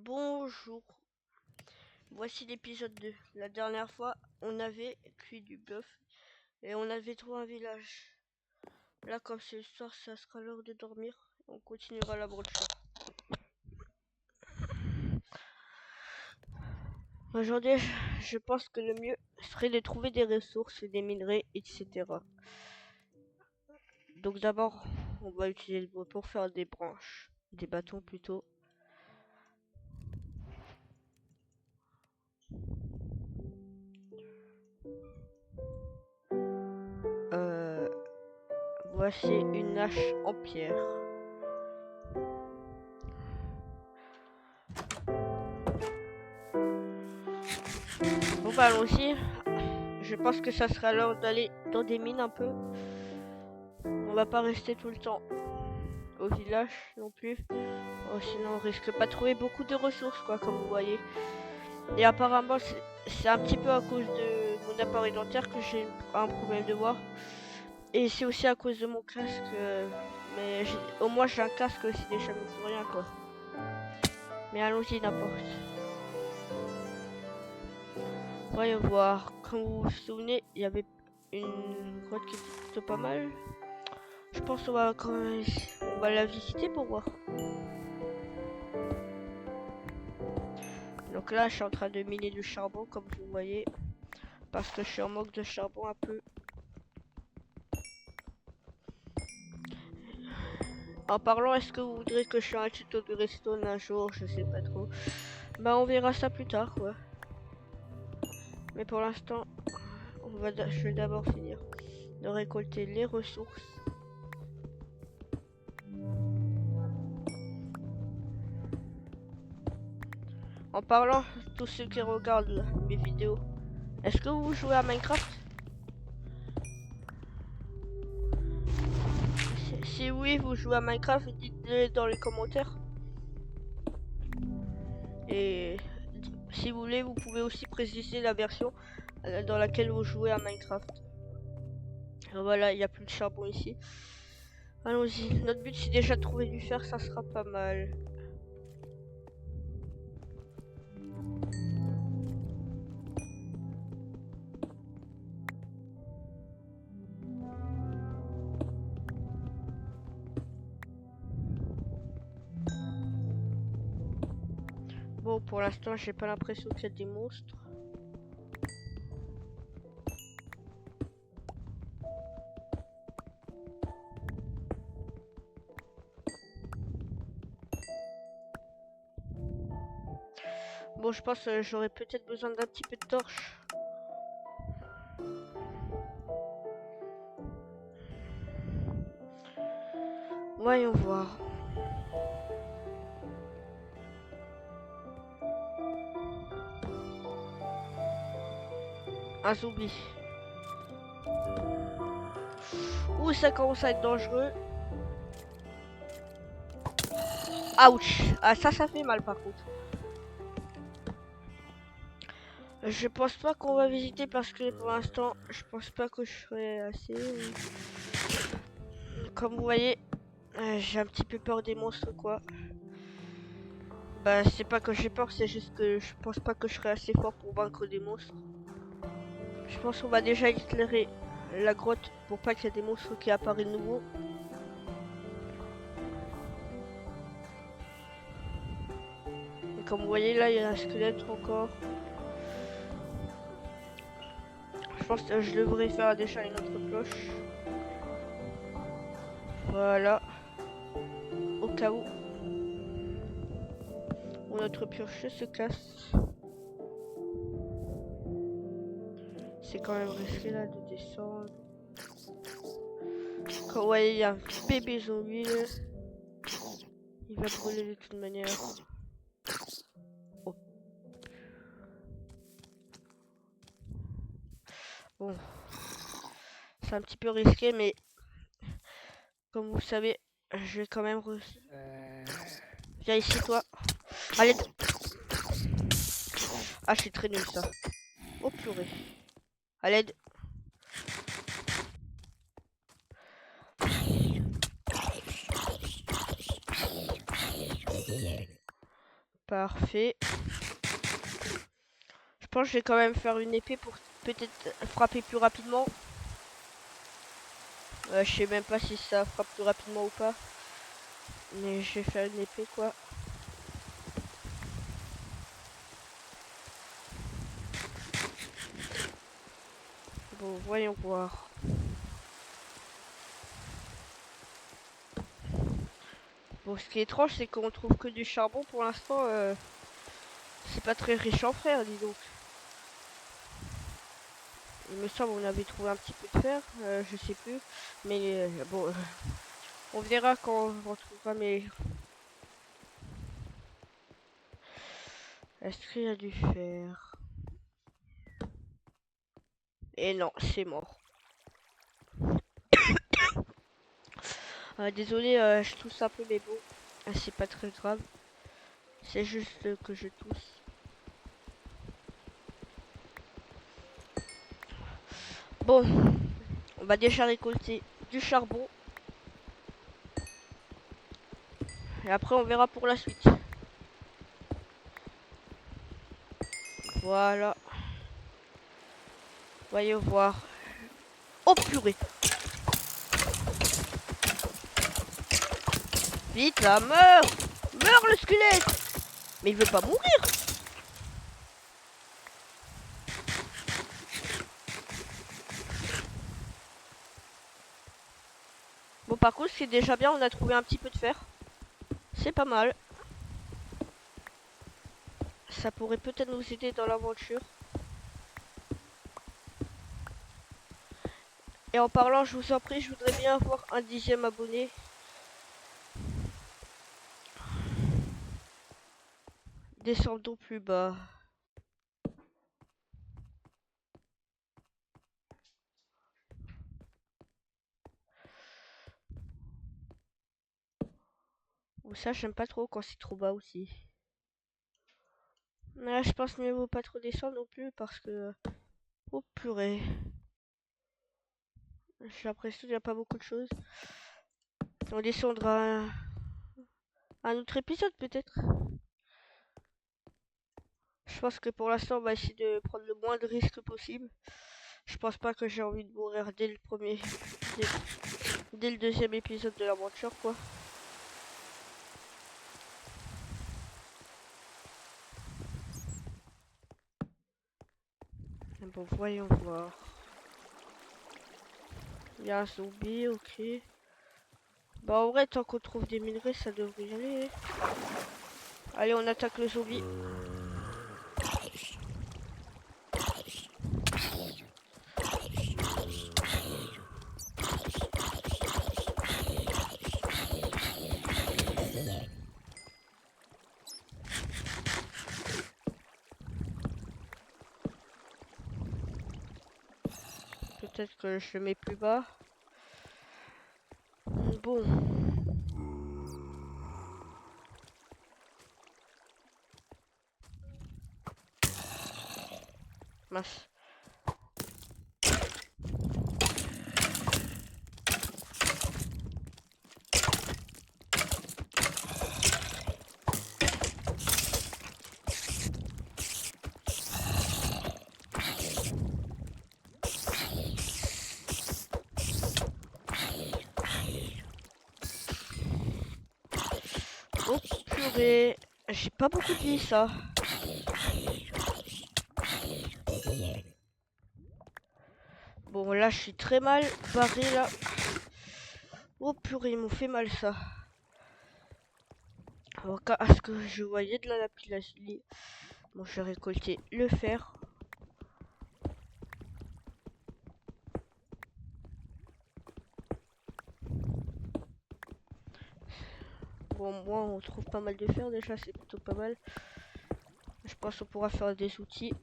Bonjour, voici l'épisode 2. La dernière fois, on avait cuit du bœuf et on avait trouvé un village. Là, comme c'est le soir, ça sera l'heure de dormir. On continuera la broderie. Aujourd'hui, je pense que le mieux serait de trouver des ressources, des minerais, etc. Donc d'abord, on va utiliser le bois pour faire des branches, des bâtons plutôt. Voici une hache en pierre. Bon bah allons-y. Je pense que ça sera l'heure d'aller dans des mines un peu. On va pas rester tout le temps au village non plus. Oh, sinon on risque pas de trouver beaucoup de ressources quoi, comme vous voyez. Et apparemment c'est un petit peu à cause de mon appareil dentaire que j'ai un problème de voix. Et c'est aussi à cause de mon casque. Mais au moins j'ai un casque, c'est déjà mieux que rien quoi. Mais allons-y n'importe. Voyons voir. Comme vous vous souvenez, il y avait une grotte qui était plutôt pas mal. Je pense qu'on va quand même la visiter pour voir. Donc là, je suis en train de miner du charbon, comme vous voyez, parce que je suis en manque de charbon un peu. En parlant, est-ce que vous voudrez que je fasse un tuto de redstone un jour? Je sais pas trop. Bah, on verra ça plus tard, quoi. Mais pour l'instant, je vais d'abord finir de récolter les ressources. En parlant, tous ceux qui regardent mes vidéos, est-ce que vous jouez à Minecraft? Si oui, vous jouez à Minecraft, dites-le dans les commentaires. Et si vous voulez, vous pouvez aussi préciser la version dans laquelle vous jouez à Minecraft. Voilà, il n'y a plus de charbon ici. Allons-y. Notre but, c'est déjà de trouver du fer, ça sera pas mal. Bon, pour l'instant, j'ai pas l'impression qu'il y a des monstres. Bon, je pense que j'aurais peut-être besoin d'un petit peu de torche. Voyons voir. Un zombie. Ouh, ça commence à être dangereux. Ouch. Ah, ça fait mal par contre. Je pense pas qu'on va visiter parce que pour l'instant, je pense pas que je serai assez. Comme vous voyez, j'ai un petit peu peur des monstres quoi. Bah c'est pas que j'ai peur, c'est juste que je pense pas que je serai assez fort pour vaincre des monstres. Je pense qu'on va déjà éclairer la grotte pour pas qu'il y ait des monstres qui apparaissent nouveaux. Et comme vous voyez là, il y a un squelette encore. Je pense que je devrais faire déjà une autre cloche. Voilà. Au cas où notre pioche se casse. C'est quand même risqué là de descendre. Quand vous voyez, il y a un bébé zombie. Il va brûler de toute manière. Oh. Bon. C'est un petit peu risqué, mais comme vous savez, je vais quand même... Viens ici, toi. Allez. Ah, je suis très nul, ça. Oh, purée. À l'aide. Parfait. Je pense que je vais quand même faire une épée pour peut-être frapper plus rapidement. Je sais même pas si ça frappe plus rapidement ou pas. Mais je vais faire une épée quoi. Bon, voyons voir. Bon, ce qui est étrange, c'est qu'on trouve que du charbon pour l'instant. C'est pas très riche en fer, dis donc. Il me semble qu'on avait trouvé un petit peu de fer, je sais plus. Mais bon, on verra quand on retrouvera mes... Est-ce qu'il y a du fer? Et non, c'est mort. Désolé, je tousse un peu, mais bon, c'est pas très grave. C'est juste que je tousse. Bon, on va déjà récolter du charbon. Et après, on verra pour la suite. Voilà. Voyons voir. Oh purée! Vite là, meurs! Meurs le squelette! Mais il veut pas mourir! Bon, par contre, c'est déjà bien, on a trouvé un petit peu de fer. C'est pas mal. Ça pourrait peut-être nous aider dans l'aventure. Et en parlant, je vous en prie, je voudrais bien avoir un 10e abonné. Descendons plus bas. Ou ça, j'aime pas trop quand c'est trop bas aussi. Là, je pense mieux vaut pas trop descendre non plus parce que... Oh purée. J'ai l'impression qu'il n'y a pas beaucoup de choses. On descendra un autre épisode peut-être. Je pense que pour l'instant, on va essayer de prendre le moins de risques possible. Je pense pas que j'ai envie de mourir dès le premier... Dès le deuxième épisode de l'aventure, quoi. Bon, voyons voir. Il y a un zombie, ok. Bah en vrai, tant qu'on trouve des minerais, ça devrait y aller. Allez, on attaque le zombie. Peut-être que je le mets plus bas. Bon. Mince. Oh purée. J'ai pas beaucoup de vie, ça. Bon, là, je suis très mal barré, là. Oh purée, ils m'ont fait mal, ça. Alors, à ce que je voyais de la lapis lazuli. Bon, je vais récolter le fer. Bon, moi, on trouve pas mal de fer, déjà, c'est plutôt pas mal. Je pense qu'on pourra faire des outils.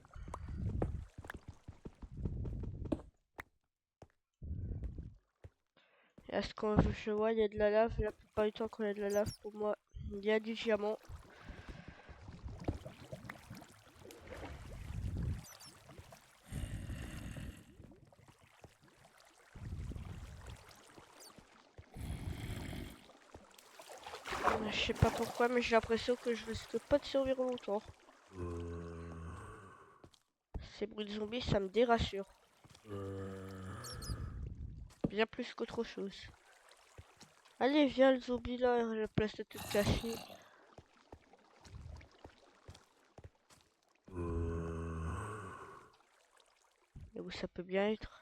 Est-ce que je vois, il y a de la lave. La plupart du temps, quand il y a de la lave, pour moi, il y a du diamant. Je sais pas pourquoi, mais j'ai l'impression que je risque pas de survivre longtemps. Ces bruits de zombies, ça me dérassure. Bien plus qu'autre chose. Allez, viens le zombie là, la place de te cacher. Et où ça peut bien être.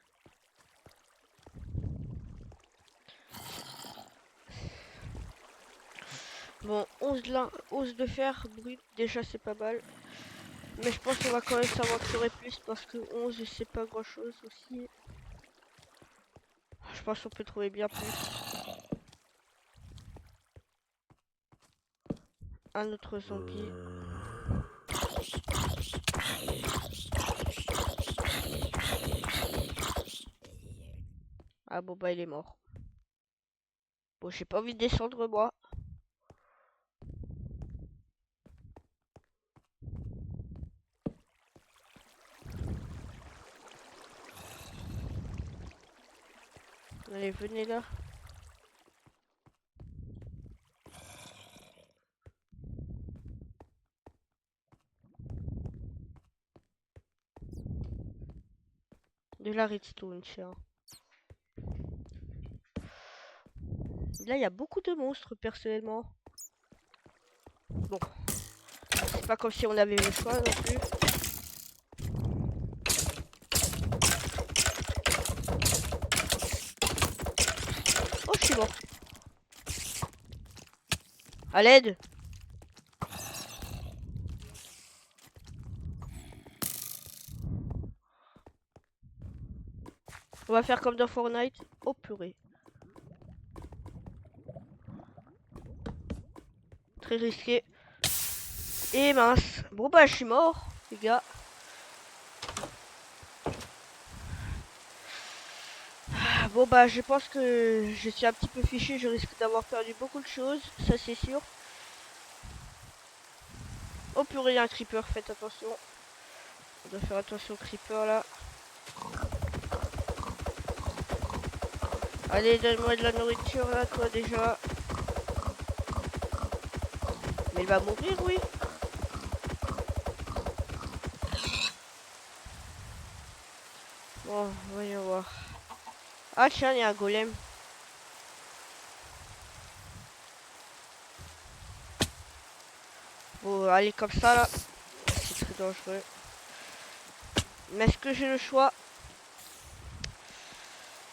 Bon, 11 de fer brut, déjà c'est pas mal. Mais je pense qu'on va quand même s'aventurer plus parce que 11 c'est pas grand chose aussi. Je pense qu'on peut trouver bien plus. Un autre zombie. Ah bon bah il est mort. Bon j'ai pas envie de descendre moi. Allez venez là. De la redstone tiens. Là il y a beaucoup de monstres personnellement. Bon. C'est pas comme si on avait le choix non plus. Oh je suis mort. À l'aide. On va faire comme dans Fortnite. Oh purée. Très risqué. Et mince. Bon bah je suis mort, les gars. Bon bah je pense que je suis un petit peu fichu. Je risque d'avoir perdu beaucoup de choses. Ça c'est sûr. Oh purée, il y a un creeper. Faites attention. On doit faire attention au creeper là. Allez, donne-moi de la nourriture là, toi déjà. Mais il va mourir, oui. Bon, voyons voir. Ah tiens, il y a un golem. Bon, allez comme ça là. C'est très dangereux. Mais est-ce que j'ai le choix?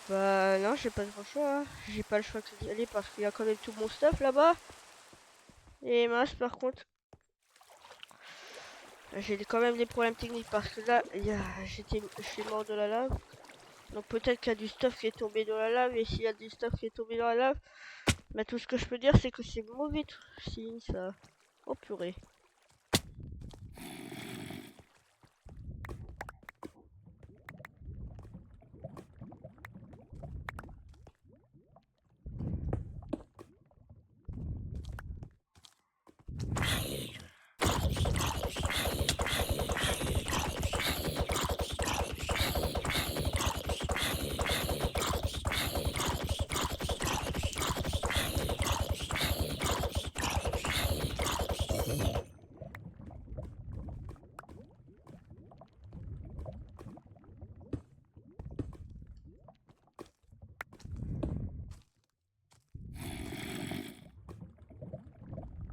Bah non, j'ai pas le choix. Hein. J'ai pas le choix d'y aller parce qu'il y a quand même tout mon stuff là-bas. Et mince, par contre, j'ai quand même des problèmes techniques parce que là, je suis mort de la lave. Donc peut-être qu'il y a du stuff qui est tombé dans la lave. Et s'il y a du stuff qui est tombé dans la lave, bah tout ce que je peux dire c'est que c'est mauvais signe ça. Oh purée.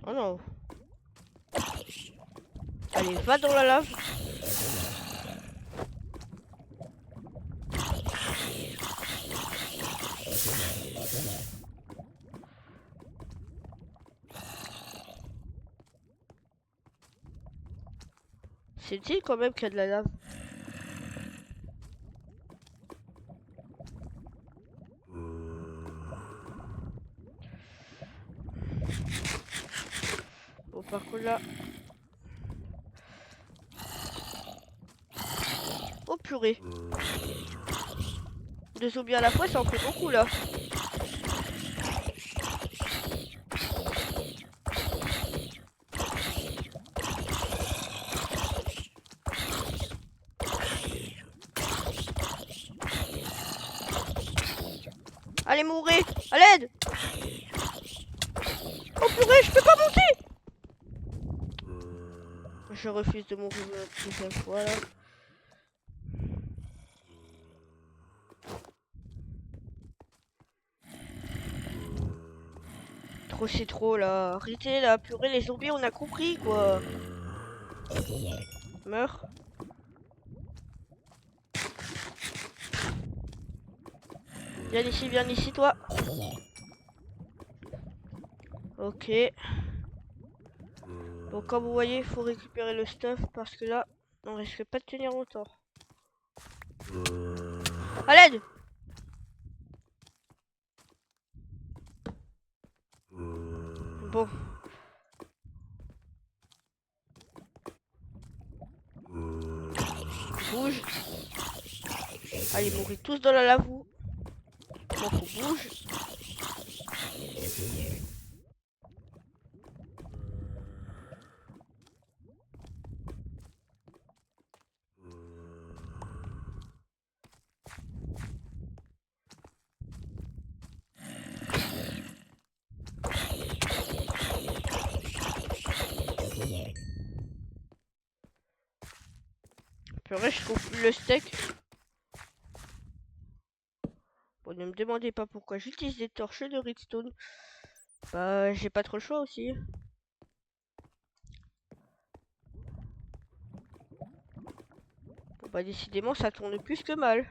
Oh non. Allez, va dans la lave. C'est dit quand même qu'il y a de la lave. Bon par contre là. Oh purée. Deux zombies à la fois ça en fait beaucoup là. Allez mourir. À l'aide. Oh purée, Je refuse de mourir une deuxième fois là. Trop c'est trop là. Arrêtez là, purée les zombies on a compris quoi. Meurs. Viens ici toi. Ok. Donc comme vous voyez, il faut récupérer le stuff parce que là, on risque pas de tenir longtemps. À l'aide! Bon. Bouge. Allez, mourrez tous dans la lave. Bon, faut bouge. Purée, je trouve plus le steak. Bon, ne me demandez pas pourquoi j'utilise des torches de redstone. Bah, j'ai pas trop le choix aussi. Bon, bah, décidément, ça tourne plus que mal.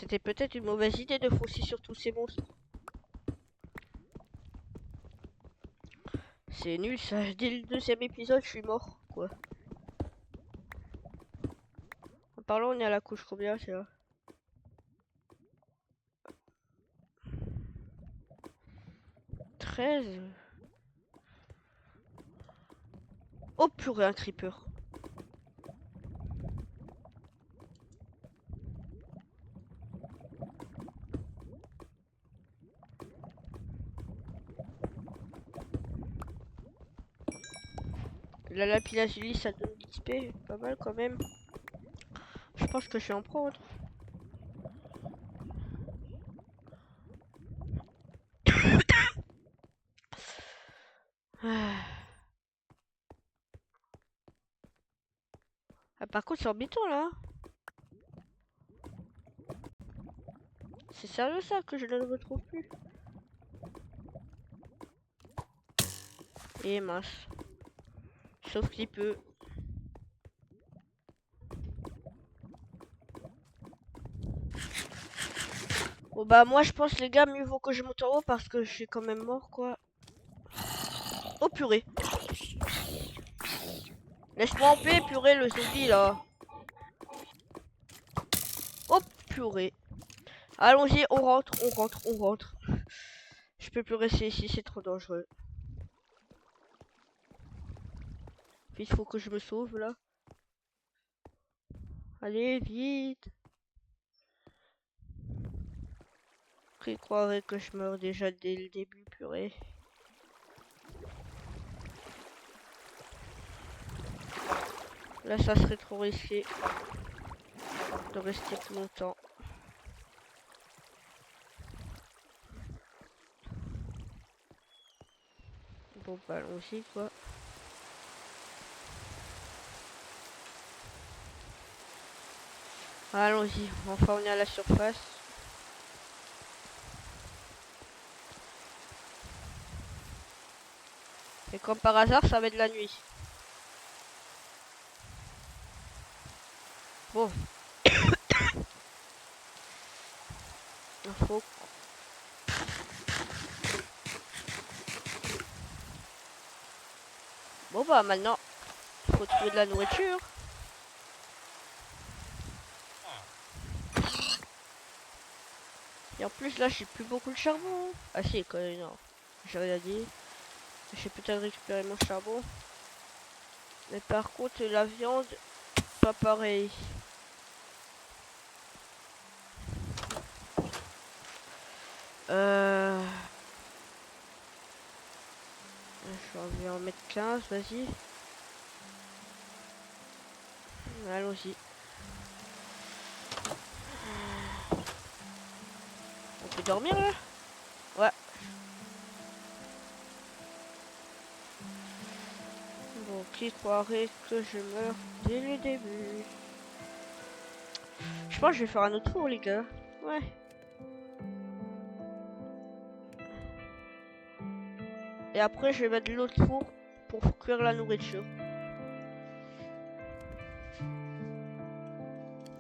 C'était peut-être une mauvaise idée de foncer sur tous ces monstres. C'est nul ça, dès le deuxième épisode, je suis mort, quoi. En parlant, on est à la couche combien, c'est là? 13. Oh purée, un creeper. La lapis lazuli, ça donne l'XP, pas mal quand même. Je pense que je vais en prendre. Ah, par contre, c'est embêtant là. C'est sérieux ça que je ne le retrouve plus. Et mince. Sauf qu'il peut. Bon bah moi je pense les gars, mieux vaut que je monte en haut parce que je suis quand même mort quoi. Oh purée. Laisse-moi en paix purée le zombie là. Oh purée. Allons-y, on rentre, on rentre, on rentre. Je peux plus rester ici, c'est trop dangereux. Vite, faut que je me sauve là. Allez, vite. Qui croirait que je meurs déjà dès le début, purée. Là, ça serait trop risqué de rester plus longtemps. Bon, bah, allons-y, quoi. Allons-y, enfin, on est à la surface. Et comme par hasard, ça va être la nuit. Bon. Il faut... Bon, bah, maintenant, il faut trouver de la nourriture. Et en plus, là, j'ai plus beaucoup de charbon. Ah si, quand même, non. J'ai rien dit. J'ai peut-être récupéré mon charbon. Mais par contre, la viande, pas pareil. Je vais en mettre 15, vas-y. Allons-y. vais dormir là? Ouais. Bon, qui croirait que je meurs dès le début? Je pense que je vais faire un autre four, les gars. Ouais. Et après, je vais mettre l'autre four pour cuire la nourriture.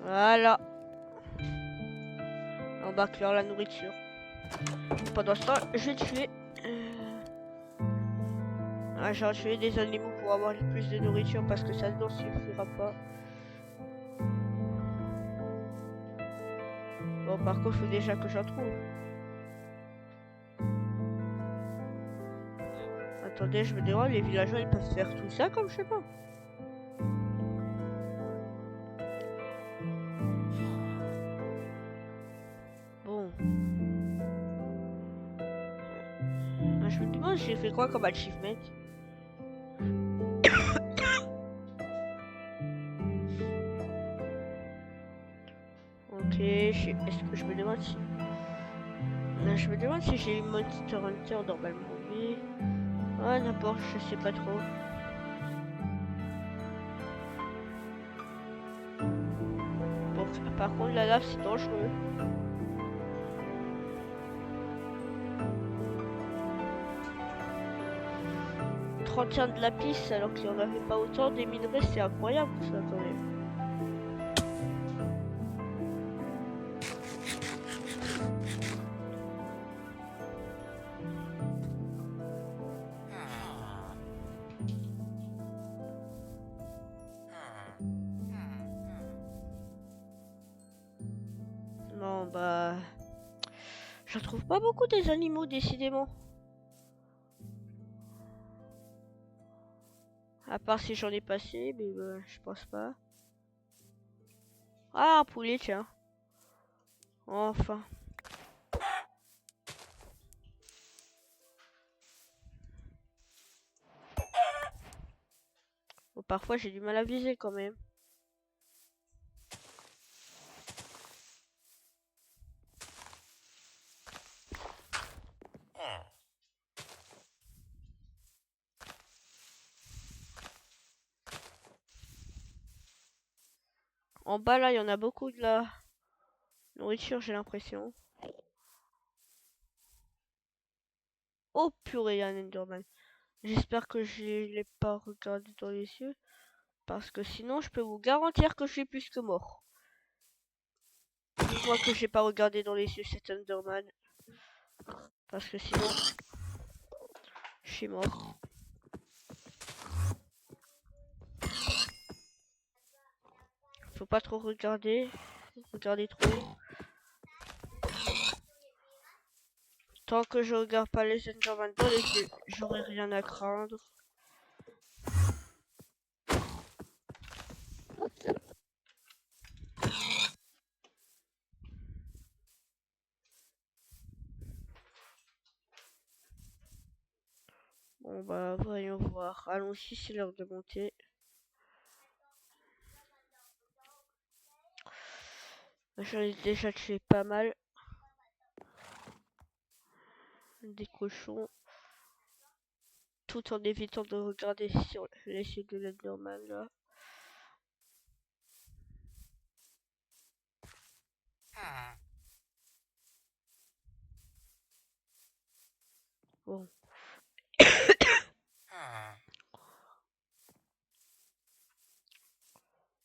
Voilà. On va cuire la nourriture. Pendant ce temps, je vais tuer. J'ai tué des animaux pour avoir plus de nourriture parce que ça ne suffira pas. Bon, par contre, il faut déjà que j'en trouve. Attendez, je me demande, les villageois ils peuvent faire tout ça comme chemin. Bon. Je me demande, j'ai fait quoi comme achievement? Ok, est-ce que je me demande si... Je me demande si j'ai une Monster Hunter normalement, oui. Ah, n'importe, je sais pas trop. Bon, par contre, la lave, c'est dangereux. De lapis alors qu'il n'y en avait pas autant, des minerais, c'est incroyable ça quand même. Non, bah... Je trouve pas beaucoup des animaux, décidément. À part si j'en ai passé, mais je pense pas. Ah, un poulet, tiens. Enfin. Bon, parfois, j'ai du mal à viser quand même. En bas, là, il y en a beaucoup de la nourriture, j'ai l'impression. Oh, purée, il y a un Enderman. J'espère que je l'ai pas regardé dans les yeux. Parce que sinon, je peux vous garantir que je suis plus que mort. Dis-moi que j'ai pas regardé dans les yeux cet Enderman. Parce que sinon, je suis mort. Faut pas trop regarder. Regardez trop. Tant que je regarde pas les Enderman dans les yeux, j'aurai rien à craindre. Bon bah voyons voir. Allons-y, c'est l'heure de monter. J'en ai déjà tué pas mal. Des cochons. Tout en évitant de regarder sur les yeux de l'Enderman là. Bon.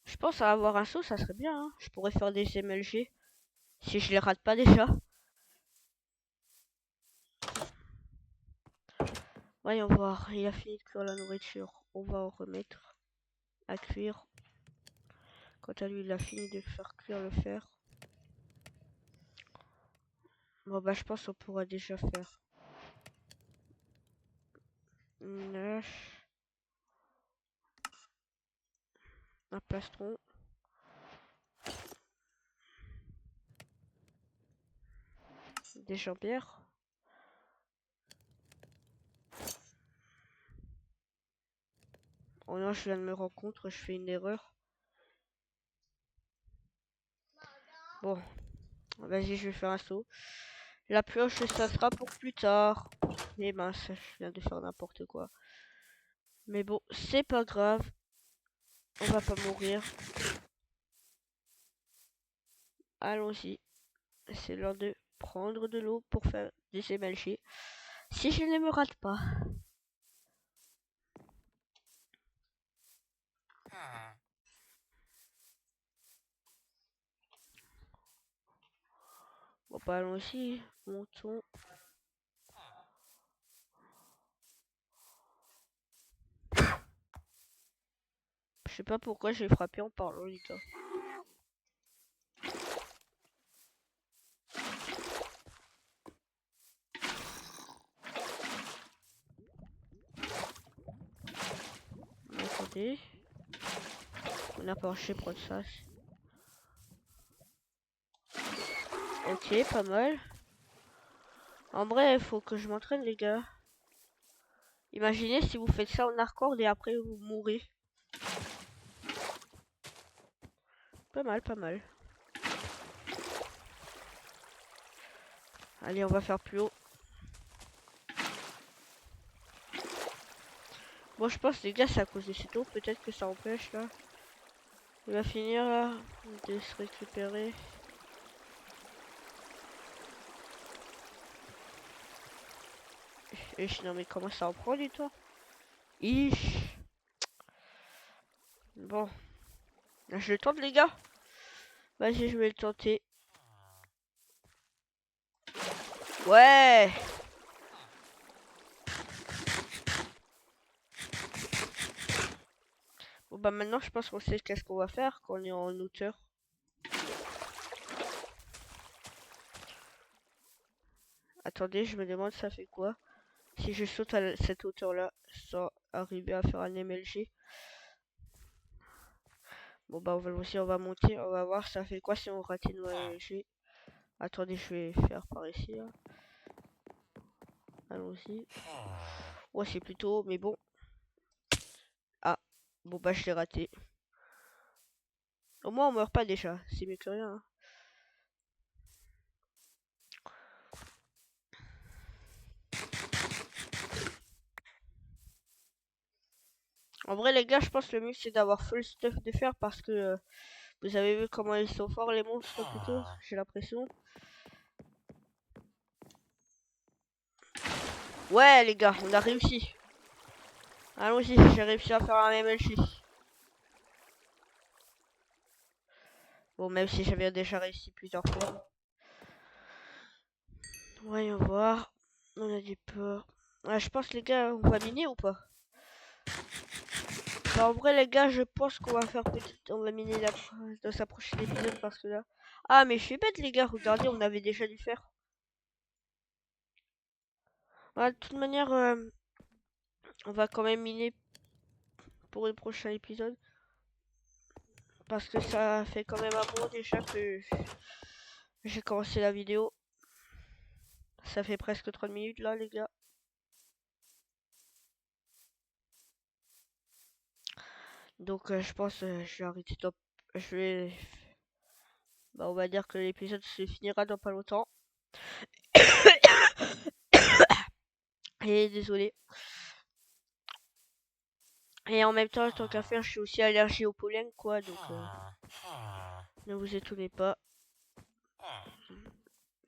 Je pense à avoir un saut, ça serait bien. Hein. Je pourrais faire des MLG. Si je les rate pas déjà. Voyons voir. Il a fini de cuire la nourriture. On va en remettre à cuire. Quant à lui, il a fini de faire cuire le fer. Bon bah je pense qu'on pourra déjà faire une hache, un plastron, des jambières. Oh non, je viens de me rendre compte, je fais une erreur. Bon, vas-y, je vais faire un saut. La pioche, ça sera pour plus tard. Eh mince, je viens de faire n'importe quoi. Mais bon, c'est pas grave. On va pas mourir. Allons-y. C'est l'heure de prendre de l'eau pour faire des émelchés. Si je ne me rate pas. Bon, bah allons-y. Montons. Je sais pas pourquoi j'ai frappé en parlant, les gars. Attendez. On a pas marché prendre ça. Ok, pas mal. En vrai, il faut que je m'entraîne, les gars. Imaginez si vous faites ça en hardcore et après vous mourrez. Pas mal, pas mal. Allez, on va faire plus haut. Bon, je pense, les gars, c'est à cause de cette eau. Peut-être que ça empêche, là. Il va finir, là, de se récupérer. Non, mais comment ça en prend du temps? Ich. Bon. Là, je le tente, les gars. Vas-y, je vais le tenter. Ouais. Bon, bah maintenant, je pense qu'on sait qu'est-ce qu'on va faire quand on est en hauteur. Attendez, je me demande ça fait quoi si je saute à cette hauteur-là sans arriver à faire un MLG. Bon bah on va monter, on va voir ça fait quoi si on rate une MLG. Attendez, je vais faire par ici là. Allons-y. Ouais, c'est plutôt haut, mais bon. Ah, bon bah je l'ai raté. Au moins on meurt pas déjà, c'est mieux que rien. Hein. En vrai les gars, je pense que le mieux c'est d'avoir full stuff de fer parce que vous avez vu comment ils sont forts les monstres plutôt, j'ai l'impression. Ouais les gars, on a réussi. Allons-y, j'ai réussi à faire un MLG. Bon, même si j'avais déjà réussi plusieurs fois. Voyons voir. On a du peur. Ah, je pense les gars, on va miner ou pas? Bah, en vrai les gars, je pense qu'on va faire peut-être... On va miner dans sa prochaine épisode parce que là... Ah, mais je suis bête les gars, regardez, on avait déjà dû faire. Voilà, de toute manière, on va quand même miner pour le prochain épisode. Parce que ça fait quand même un mois déjà que j'ai commencé la vidéo. Ça fait presque 30 minutes là les gars. Donc je pense je vais arrêter top. Je vais... Bah on va dire que l'épisode se finira dans pas longtemps. Et désolé. Et en même temps, tant qu'à faire, je suis aussi allergique au pollen quoi, donc ne vous étonnez pas.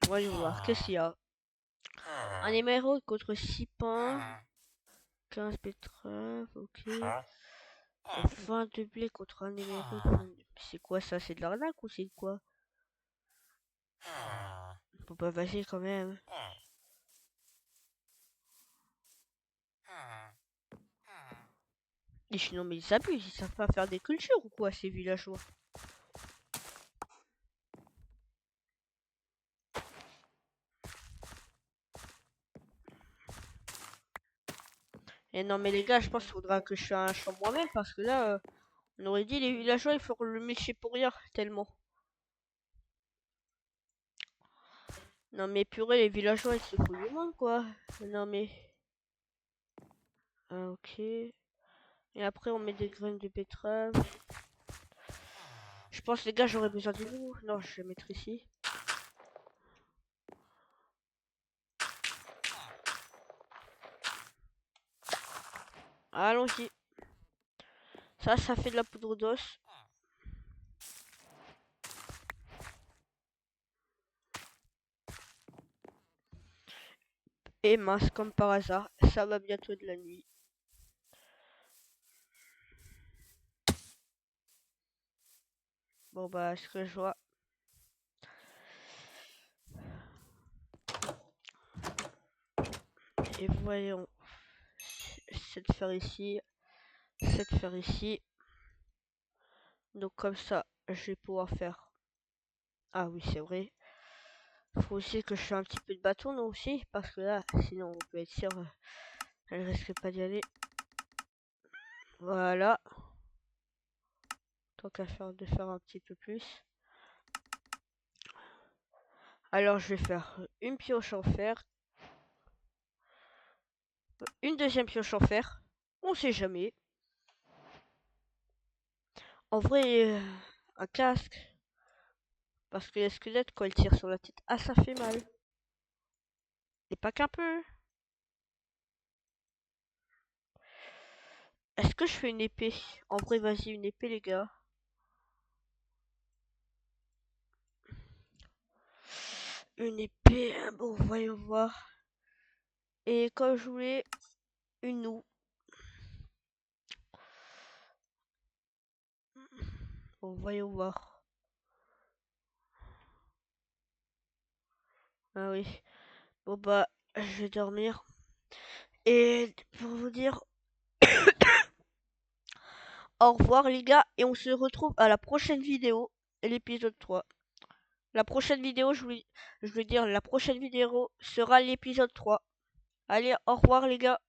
Voyons voir, qu'est-ce qu'il y a? Un émeraude contre 6 pains. 15 betteraves, ok. 20 de blé contre un émeraude. C'est quoi ça? C'est de l'arnaque ou c'est quoi? Bon bah vas-y quand même. Et sinon mais ils s'abusent, ils savent pas faire des cultures ou quoi ces villageois? Et non mais les gars, je pense qu'il faudra que je fasse un champ moi-même parce que là, on aurait dit les villageois ils feront le métier pour rien tellement. Non mais purée, les villageois ils se foutent du monde quoi. Non mais... Ah, ok. Et après on met des graines de betterave. Je pense les gars j'aurais besoin de vous. Non, je vais mettre ici. Allons-y. Ça fait de la poudre d'os. Et mince, comme par hasard, ça va bientôt de la nuit. Bon bah, ce que je vois. Et voyons. Cette fer ici. Cette fer ici. Donc comme ça, je vais pouvoir faire... Ah oui, c'est vrai. Faut aussi que je fasse un petit peu de bâton, non aussi. Parce que là, sinon, on peut être sûr... elle risque pas d'y aller. Voilà. Tant qu'à faire de faire un petit peu plus. Alors je vais faire une pioche en fer. Une deuxième pioche en fer. On sait jamais. En vrai, un casque. Parce que les squelettes, quand ils tirent sur la tête, ah ça fait mal. Et pas qu'un peu. Est-ce que je fais une épée? En vrai, vas-y, une épée les gars. Une épée, bon, voyons voir. Et comme je voulais, une houe. Bon, voyons voir. Ah oui. Bon bah, je vais dormir. Et pour vous dire au revoir les gars. Et on se retrouve à la prochaine vidéo. L'épisode 3. La prochaine vidéo, je vais dire, la prochaine vidéo sera l'épisode 3. Allez, au revoir les gars.